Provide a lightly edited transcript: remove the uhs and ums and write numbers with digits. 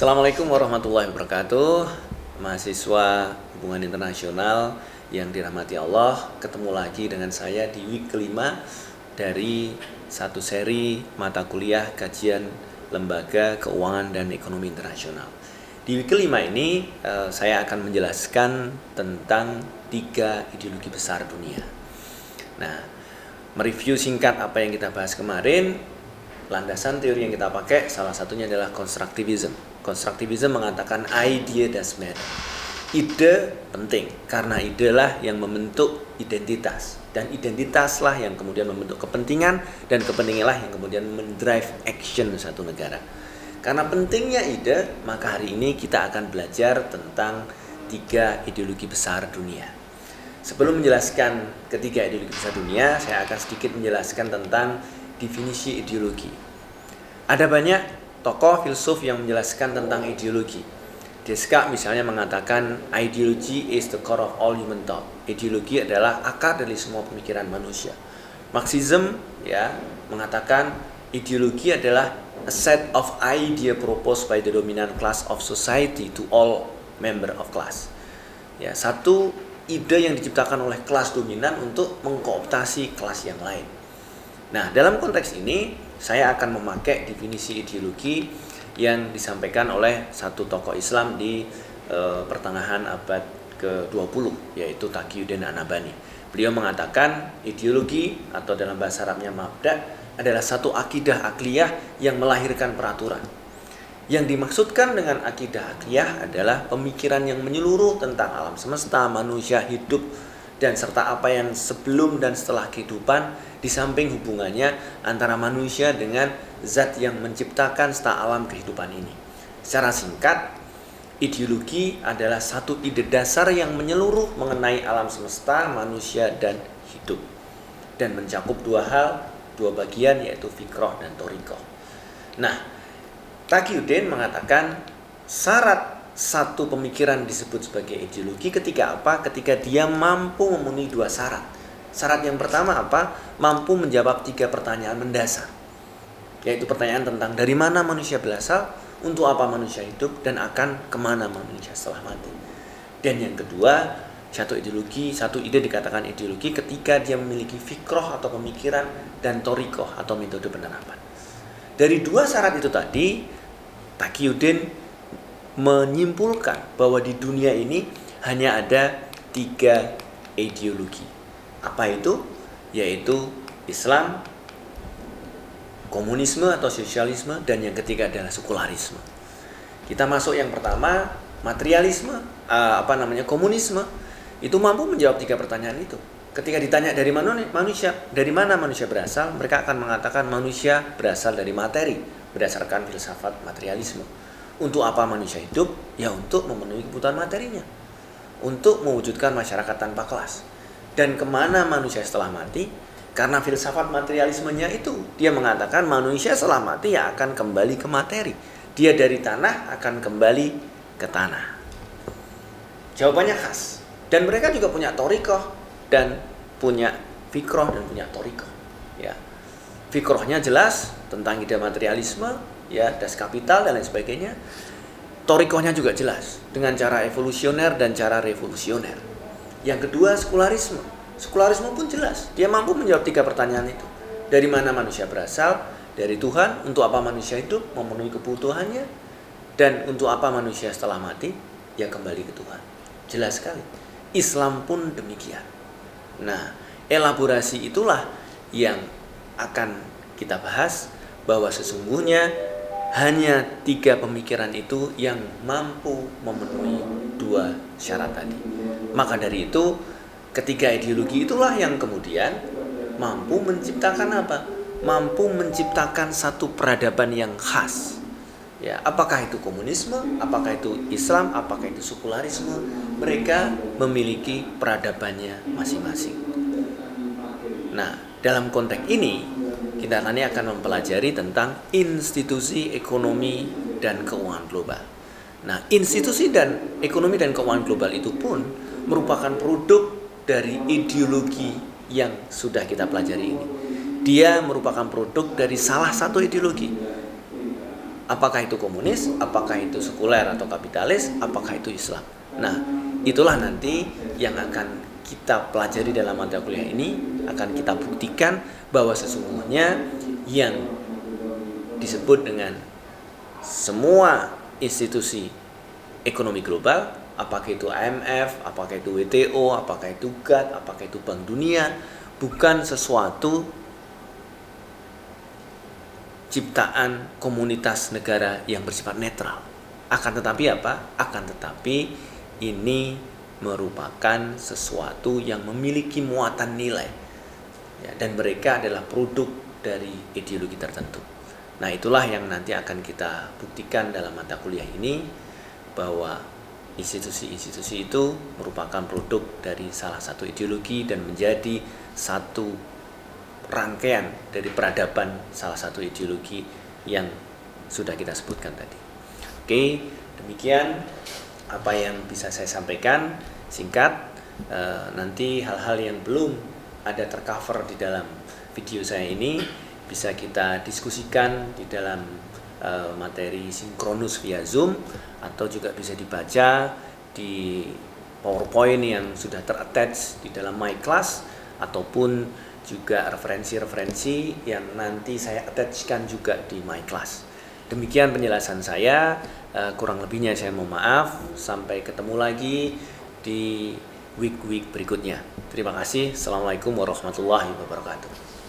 Assalamualaikum warahmatullahi wabarakatuh. Mahasiswa hubungan internasional yang dirahmati Allah, ketemu lagi dengan saya di week kelima dari satu seri mata kuliah kajian lembaga keuangan dan ekonomi internasional. Di week kelima ini saya akan menjelaskan tentang 3 ideologi besar dunia. Nah, mereview singkat apa yang kita bahas kemarin. Landasan teori yang kita pakai salah satunya adalah constructivism. Constructivism mengatakan idea does matter. Ide penting karena ide lah yang membentuk identitas, dan identitaslah yang kemudian membentuk kepentingan, dan kepentinganlah yang kemudian mendrive action satu negara. Karena pentingnya ide, maka hari ini kita akan belajar tentang 3 ideologi besar dunia. Sebelum menjelaskan ketiga ideologi besar dunia, saya akan sedikit menjelaskan tentang definisi ideologi. Ada banyak tokoh filsuf yang menjelaskan tentang ideologi. Descartes misalnya mengatakan ideology is the core of all human thought. Ideologi adalah akar dari semua pemikiran manusia. Marxism mengatakan ideologi adalah a set of idea proposed by the dominant class of society to all member of class. Satu ide yang diciptakan oleh kelas dominan untuk mengkooptasi kelas yang lain. Nah, dalam konteks ini saya akan memakai definisi ideologi yang disampaikan oleh satu tokoh Islam di pertengahan abad ke-20, yaitu Taqiyuddin An-Nabhani. Beliau mengatakan ideologi atau dalam bahasa Arabnya mabda adalah satu akidah akliyah yang melahirkan peraturan. Yang dimaksudkan dengan akidah akliyah adalah pemikiran yang menyeluruh tentang alam semesta, manusia, hidup, dan serta apa yang sebelum dan setelah kehidupan, di samping hubungannya antara manusia dengan zat yang menciptakan serta alam kehidupan ini. Secara singkat, ideologi adalah satu ide dasar yang menyeluruh mengenai alam semesta, manusia, dan hidup, dan mencakup 2 hal, 2 bagian, yaitu fikroh dan thoriqoh. Nah, Taqiyuddin mengatakan syarat satu pemikiran disebut sebagai ideologi ketika apa? Ketika dia mampu memenuhi 2 syarat. Syarat yang pertama apa? Mampu menjawab 3 pertanyaan mendasar, yaitu pertanyaan tentang dari mana manusia berasal, untuk apa manusia hidup, dan akan kemana manusia setelah mati. Dan yang kedua, satu ide dikatakan ideologi ketika dia memiliki fikroh atau pemikiran, dan thoriqoh atau metode penerapan. Dari 2 syarat itu tadi, Taqiyuddin menyimpulkan bahwa di dunia ini hanya ada 3 ideologi. Apa itu? Yaitu Islam, komunisme atau sosialisme, dan yang ketiga adalah sekularisme. Kita masuk yang pertama, materialisme, komunisme. Itu mampu menjawab 3 pertanyaan itu. Ketika ditanya dari mana manusia berasal, mereka akan mengatakan manusia berasal dari materi berdasarkan filsafat materialisme. Untuk apa manusia hidup? Ya untuk memenuhi kebutuhan materinya, untuk mewujudkan masyarakat tanpa kelas. Dan kemana manusia setelah mati? Karena filsafat materialismenya itu, dia mengatakan manusia setelah mati ya akan kembali ke materi. Dia dari tanah akan kembali ke tanah. Jawabannya khas. Dan mereka juga punya thoriqoh, dan punya fikroh, dan punya thoriqoh. Fikrohnya jelas tentang ide materialisme, das kapital dan lain sebagainya. Thoriqohnya juga jelas dengan cara evolusioner dan cara revolusioner. Yang kedua, sekularisme. Sekularisme pun jelas, dia mampu menjawab 3 pertanyaan itu. Dari mana manusia berasal? Dari Tuhan. Untuk apa manusia hidup? Memenuhi kebutuhannya. Dan untuk apa manusia setelah mati? Ya kembali ke Tuhan. Jelas sekali. Islam pun demikian. Nah, elaborasi itulah yang akan kita bahas, bahwa sesungguhnya hanya 3 pemikiran itu yang mampu memenuhi 2 syarat tadi. Maka dari itu, ketiga ideologi itulah yang kemudian mampu menciptakan apa? Mampu menciptakan satu peradaban yang khas. Apakah itu komunisme, apakah itu Islam, apakah itu sekularisme, mereka memiliki peradabannya masing-masing. Nah, dalam konteks ini kita nanti akan mempelajari tentang institusi ekonomi dan keuangan global. Nah, institusi dan ekonomi dan keuangan global itu pun merupakan produk dari ideologi yang sudah kita pelajari ini. Dia merupakan produk dari salah satu ideologi. Apakah itu komunis, apakah itu sekuler atau kapitalis, apakah itu Islam. Nah, itulah nanti yang akan kita pelajari dalam mata kuliah ini, akan kita buktikan bahwa sesungguhnya yang disebut dengan semua institusi ekonomi global, apakah itu IMF, apakah itu WTO, apakah itu GATT, apakah itu Bank Dunia, bukan sesuatu ciptaan komunitas negara yang bersifat netral. Akan tetapi apa? Akan tetapi ini merupakan sesuatu yang memiliki muatan nilai, ya, dan mereka adalah produk dari ideologi tertentu. Nah, itulah yang nanti akan kita buktikan dalam mata kuliah ini, bahwa institusi-institusi itu merupakan produk dari salah satu ideologi dan menjadi satu rangkaian dari peradaban salah satu ideologi yang sudah kita sebutkan tadi. Oke, demikian apa yang bisa saya sampaikan singkat. Nanti hal-hal yang belum ada tercover di dalam video saya ini bisa kita diskusikan di dalam materi sinkronus via Zoom, atau juga bisa dibaca di PowerPoint yang sudah terattach di dalam My Class, ataupun juga referensi-referensi yang nanti saya attachkan juga di My Class. Demikian penjelasan saya, kurang lebihnya saya mohon maaf. Sampai ketemu lagi di week-week berikutnya. Terima kasih. Assalamualaikum warahmatullahi wabarakatuh.